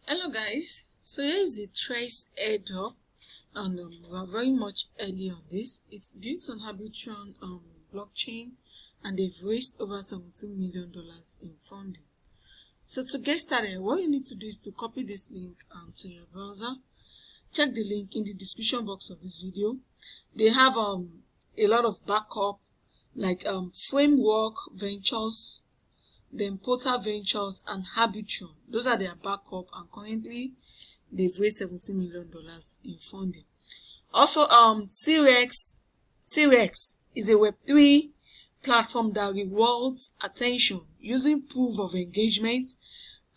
Hello guys, so here is the TREX Airdrop, and we are very much early on this. It's built on Arbitrum blockchain, and they've raised over $17 million in funding. So to get started, what you need to do is to copy this link to your browser. Check the link in the description box of this video. They have a lot of backup like Framework Ventures, then Portal Ventures and Arbitrum. Those are their backup, and currently they've raised $17 million in funding. Also, TREX is a Web3 platform that rewards attention using proof of engagement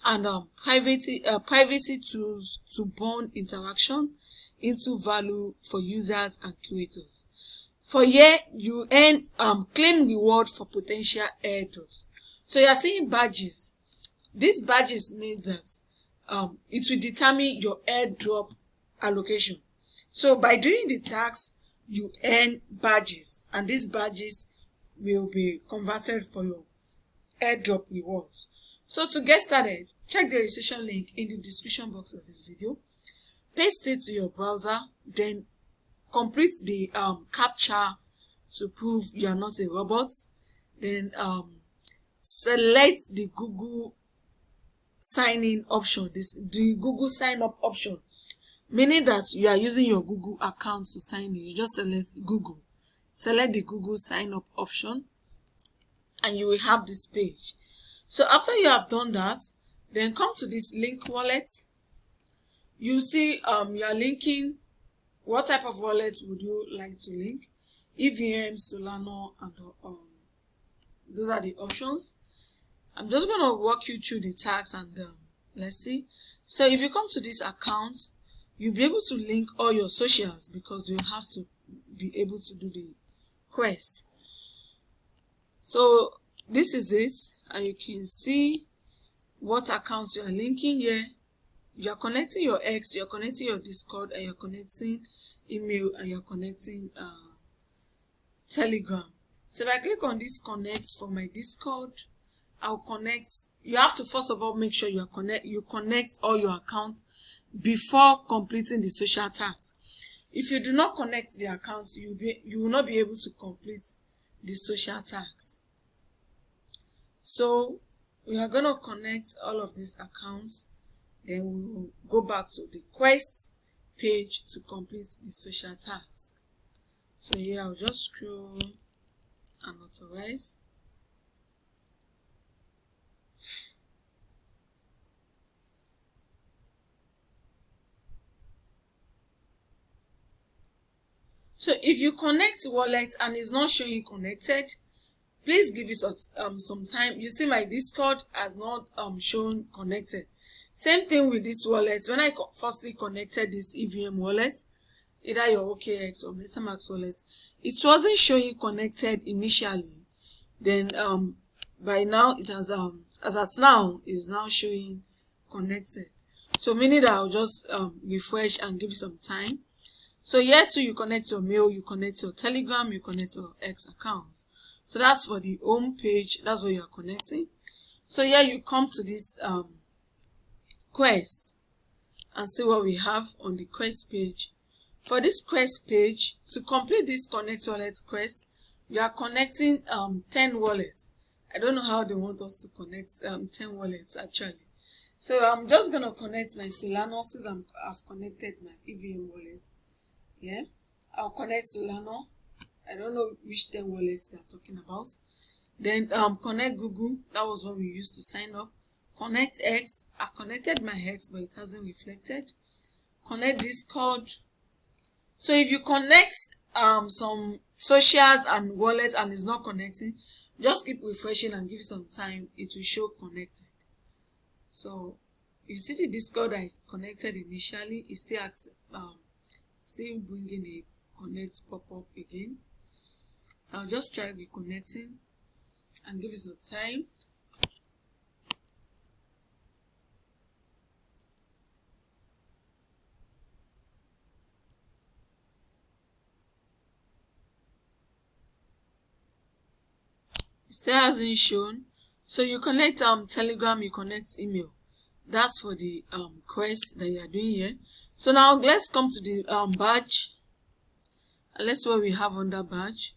and privacy tools to bond interaction into value for users and creators. For year, you earn claim reward for potential airdrops. So you are seeing badges. These badges means that it will determine your airdrop allocation. So by doing the task, you earn badges, and these badges will be converted for your airdrop rewards. So to get started, check the registration link in the description box of this video. Paste it to your browser, then complete the captcha to prove you are not a robot. Then select the Google sign-in option, the Google sign-up option, meaning that you are using your Google account to sign in. You just select Google. Select the Google sign-up option, and you will have this page. So after you have done that, then come to this link wallet. You see you are linking. What type of wallet would you like to link? EVM, Solana, and those are the options. I'm just going to walk you through the tags, and let's see. So if you come to this account, you'll be able to link all your socials because you have to be able to do the quest. So this is it, and you can see what accounts you are linking here. You are connecting your X, you are connecting your Discord, and you're connecting email, and you're connecting Telegram. So if I click on this connect for my Discord, I'll connect. You have to first of all make sure you connect all your accounts before completing the social tags. If you do not connect the accounts, you will not be able to complete the social tags. So we are going to connect all of these accounts, then we will go back to the quest page to complete the social task. So here I'll just scroll and authorize. So if you connect wallet and it's not showing connected, please give it some time. You see my Discord has not shown connected. Same thing with this wallet. When I firstly connected this EVM wallet, either your OKX or MetaMask wallet, it wasn't showing connected initially. Then by now it has as at now is now showing connected. So meaning that I'll just refresh and give it some time. So here too, you connect your mail, you connect your Telegram, you connect your X account. So that's for the home page. That's what you are connecting. So here you come to this quest and see what we have on the quest page. For this quest page, to complete this connect wallet quest, you are connecting 10 wallets. I don't know how they want us to connect 10 wallets actually. So I'm just going to connect my Solana since I've connected my EVM wallet. Yeah, I'll connect Solana. I don't know which 10 wallets they're talking about. Then connect Google. That was what we used to sign up. Connect X. I've connected my X, but it hasn't reflected. Connect Discord. So if you connect some socials and wallets and it's not connecting, just keep refreshing and give it some time. It will show connected. So you see the Discord I connected initially is still bringing a connect pop-up again. So I'll just try reconnecting and give it some time. It still hasn't shown. So you connect Telegram, you connect email. That's for the quest that you are doing here. So now let's come to the badge. Let's see what we have under badge.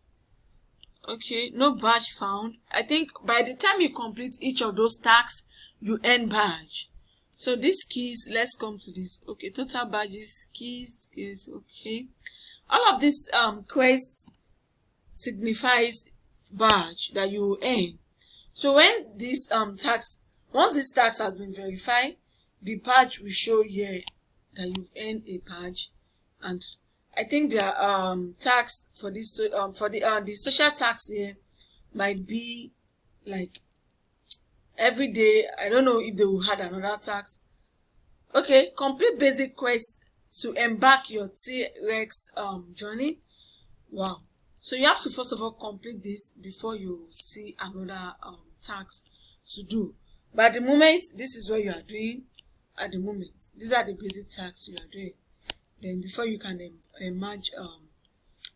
Okay, no badge found. I think by the time you complete each of those tasks, you earn badge. So these keys, let's come to this. Okay, total badges, keys, okay. All of these quests signifies badge that you earn. So when this once this tax has been verified, the badge will show here that you've earned a badge. And I think their tax for this for the social tax here might be like every day. I don't know if they will add another tax. Okay, complete basic quest to embark your TREX journey. Wow. So you have to first of all complete this before you see another tax to do. But at the moment, this is what you are doing. At the moment, these are the basic tasks you are doing. Then before you can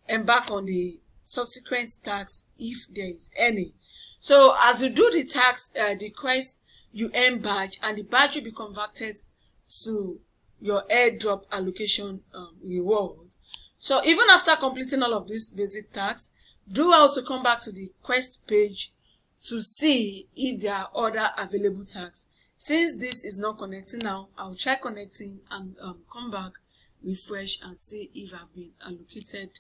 embark on the subsequent tasks, if there is any. So as you do the task, the quest, you earn badge, and the badge will be converted to your airdrop allocation reward. So even after completing all of these basic tasks, do also come back to the quest page to see if there are other available tasks. Since this is not connecting now, I'll try connecting and come back, refresh, and see if I've been allocated,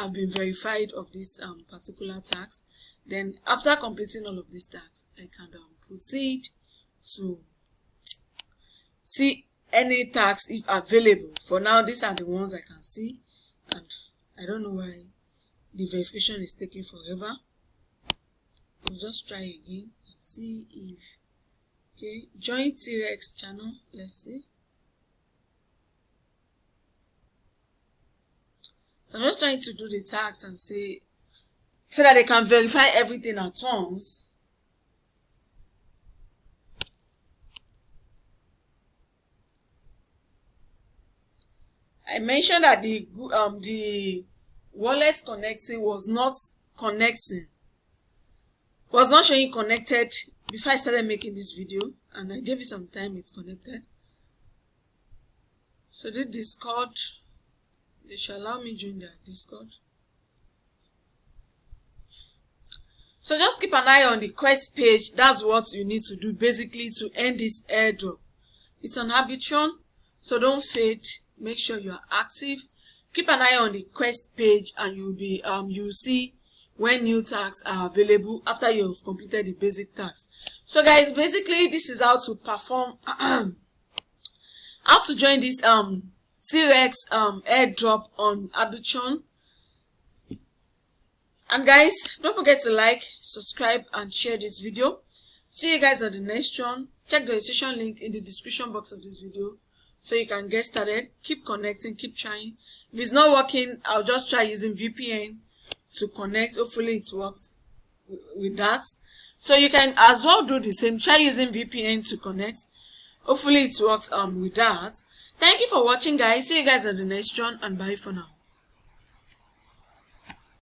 I've been verified of this particular task. Then after completing all of these tasks, I can proceed to see any tax if available. For now, these are the ones I can see, and I don't know why the verification is taking forever. We'll just try again and see if, okay, join TREX channel. Let's see. So I'm just trying to do the tax and see so that they can verify everything at once. I mentioned that the wallet connecting was not showing connected before I started making this video, and I gave it some time. It's connected. So the Discord, they shall allow me join their Discord. So just keep an eye on the quest page. That's what you need to do basically to end this airdrop. It's on Arbitrum, so don't fade. Make sure you are active. Keep an eye on the quest page, and you'll see when new tasks are available after you've completed the basic tasks. So guys, basically this is how to perform how to join this TREX airdrop on Arbitrum. And guys, don't forget to like, subscribe, and share this video. See you guys on the next one. Check the registration link in the description box of this video so you can get started. Keep connecting, keep trying. If it's not working, I'll just try using VPN to connect. Hopefully it works with that. So you can as well do the same. Try using VPN to connect. Hopefully it works with that. Thank you for watching, guys. See you guys on the next one, and bye for now.